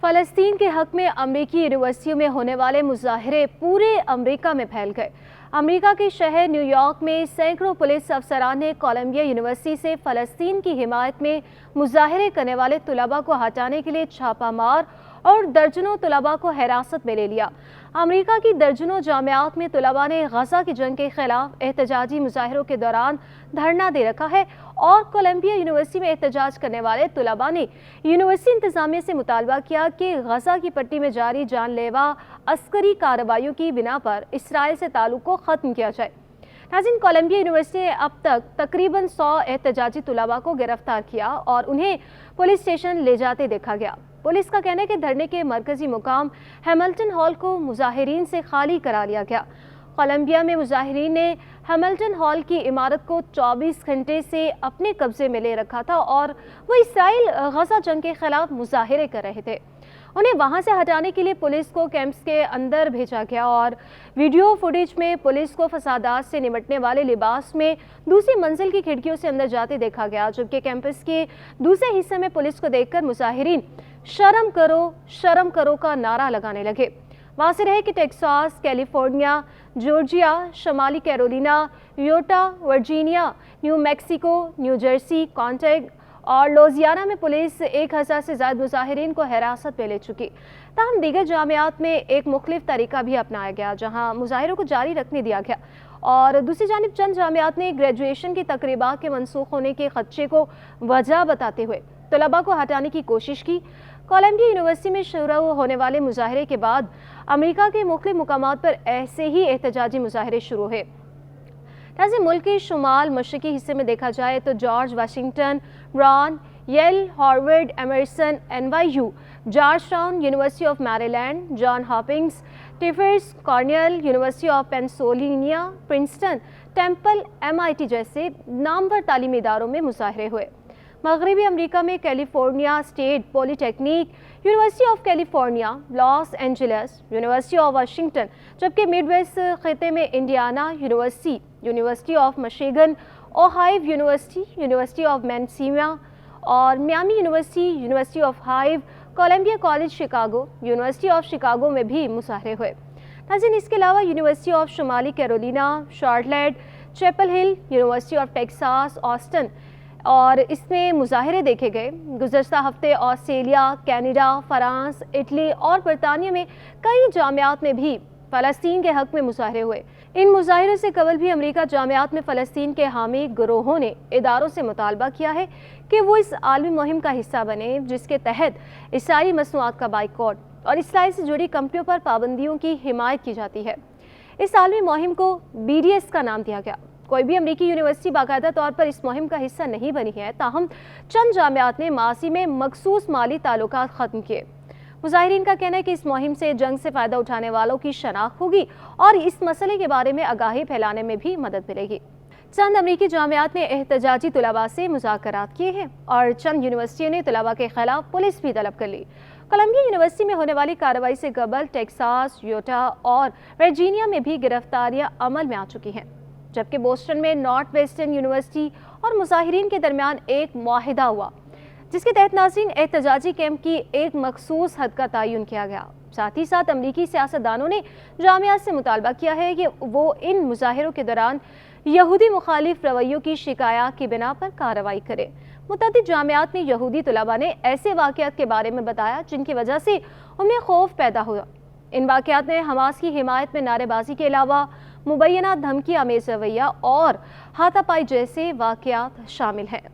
فلسطین کے حق میں امریکی یونیورسٹیوں میں ہونے والے مظاہرے پورے امریکہ میں پھیل گئے۔ امریکہ کے شہر نیو یارک میں سینکڑوں پولیس افسران نے کولمبیا یونیورسٹی سے فلسطین کی حمایت میں مظاہرے کرنے والے طلباء کو ہٹانے کے لیے چھاپہ مار اور درجنوں طلباء کو حراست میں لے لیا۔ امریکہ کی درجنوں جامعات میں طلباء نے غزہ کی جنگ کے خلاف احتجاجی مظاہروں کے دوران دھرنا دے رکھا ہے اور کولمبیا یونیورسٹی میں احتجاج کرنے والے طلباء نے یونیورسٹی انتظامیہ سے مطالبہ کیا کہ غزہ کی پٹی میں جاری جان لیوا عسکری کارروائیوں کی بنا پر اسرائیل سے تعلق کو ختم کیا جائے۔ ناظرین، کولمبیا یونیورسٹی نے اب تک تقریباً 100 احتجاجی طلباء کو گرفتار کیا اور انہیں پولیس اسٹیشن لے جاتے دیکھا گیا۔ پولیس کا کہنا ہے کہ دھرنے کے مرکزی مقام ہیملٹن ہال کو مظاہرین سے خالی کرا لیا گیا۔ کولمبیا میں مظاہرین نے ہیملٹن ہال کی عمارت کو 24 گھنٹے سے اپنے قبضے میں لے رکھا تھا اور وہ اسرائیل غزہ جنگ کے خلاف مظاہرے کر رہے تھے۔ انہیں وہاں سے ہٹانے کے لیے پولیس کو کیمپس کے اندر بھیجا گیا اور ویڈیو فوٹیج میں پولیس کو فسادات سے نمٹنے والے لباس میں دوسری منزل کی کھڑکیوں سے اندر جاتے دیکھا گیا، جبکہ کیمپس کے دوسرے حصے میں پولیس کو دیکھ کر مظاہرین شرم کرو کا نعرہ لگانے لگے۔ واضح ہے کہ ٹیکساس، کیلیفورنیا، جارجیا، شمالی Carolina, Utah, Virginia, New Mexico, New Jersey, Connecticut اور لوزیانا میں پولیس 1000 سے زائد مظاہرین کو حراست میں لے چکی۔ تاہم دیگر جامعات میں ایک مختلف طریقہ بھی اپنایا گیا، جہاں مظاہروں کو جاری رکھنے دیا گیا اور دوسری جانب چند جامعات نے گریجویشن کی تقریبات کے منسوخ ہونے کے خدشے کو وجہ بتاتے ہوئے طلباء کو ہٹانے کی کوشش کی۔ کولمبیا یونیورسٹی میں شروع ہونے والے مظاہرے کے بعد امریکہ کے مختلف مقامات پر ایسے ہی احتجاجی مظاہرے شروع ہوئے۔ ناظرین، ملک کے شمال مشرقی حصے میں دیکھا جائے تو George Washington, Brown, Yale, Harvard, Emerson, NYU، Georgetown, University of Maryland, Johns Hopkins, Tufts, Cornell, University of Pennsylvania, Princeton, Temple, MIT جیسے نامور تعلیمی اداروں میں مظاہرے ہوئے۔ مغربی امریکہ میں California State Polytechnic, University of California, Los Angeles, University of Washington, جبکہ مڈ ویسٹ خطے میں Indiana University, University of Michigan, Ohio University, University of Minnesota اور Miami University, University of Ohio, Columbia College Chicago, University of Chicago میں بھی مظاہرے ہوئے۔ ناظرین، اس کے علاوہ یونیورسٹی آف شمالی Carolina, Charlotte, Chapel Hill, University of Texas Austin اور اس میں مظاہرے دیکھے گئے۔ گزشتہ ہفتے آسٹریلیا، کینیڈا، فرانس، اٹلی اور برطانیہ میں کئی جامعات میں بھی فلسطین کے حق میں مظاہرے ہوئے۔ ان مظاہروں سے قبل بھی امریکہ جامعات میں فلسطین کے حامی گروہوں نے اداروں سے مطالبہ کیا ہے کہ وہ اس عالمی مہم کا حصہ بنے جس کے تحت اسرائیلی مصنوعات کا بائیکاٹ اور اسرائیل سے جڑی کمپنیوں پر پابندیوں کی حمایت کی جاتی ہے۔ اس عالمی مہم کو BDS کا نام دیا گیا۔ کوئی بھی امریکی یونیورسٹی باقاعدہ طور پر اس مہم کا حصہ نہیں بنی ہے، تاہم چند جامعات نے ماضی میں مخصوص مالی تعلقات ختم کیے۔ مظاہرین کا کہنا ہے کہ اس مہم سے جنگ سے فائدہ اٹھانے والوں کی شناخت ہوگی اور اس مسئلے کے بارے میں آگاہی پھیلانے میں بھی مدد ملے گی۔ چند امریکی جامعات نے احتجاجی طلباء سے مذاکرات کیے ہیں اور چند یونیورسٹیوں نے طلباء کے خلاف پولیس بھی طلب کر لی۔ کولمبیا یونیورسٹی میں ہونے والی کارروائی سے قبل ٹیکساس، یوٹا اور ورجینیا میں بھی گرفتاریاں عمل میں آ چکی ہیں، جبکہ بوسٹن میں نارتھ ویسٹرن یونیورسٹی اور مظاہرین کے درمیان ایک معاہدہ ہوا جس کے تحت ناظرین احتجاجی کیمپ کی ایک مخصوص حد کا تعین کیا گیا۔ ساتھ ہی ساتھ امریکی سیاستدانوں نے جامعات سے مطالبہ کیا ہے کہ وہ ان مظاہروں کے دوران یہودی مخالف رویوں کی شکایات کی بنا پر کارروائی کرے۔ متعدد جامعات میں یہودی طلباء نے ایسے واقعات کے بارے میں بتایا جن کی وجہ سے ان میں خوف پیدا ہوا۔ ان واقعات میں حماس کی حمایت میں نعرے بازی کے علاوہ مبینہ دھمکی آمیز رویہ اور ہاتھا پائی جیسے واقعات شامل ہیں۔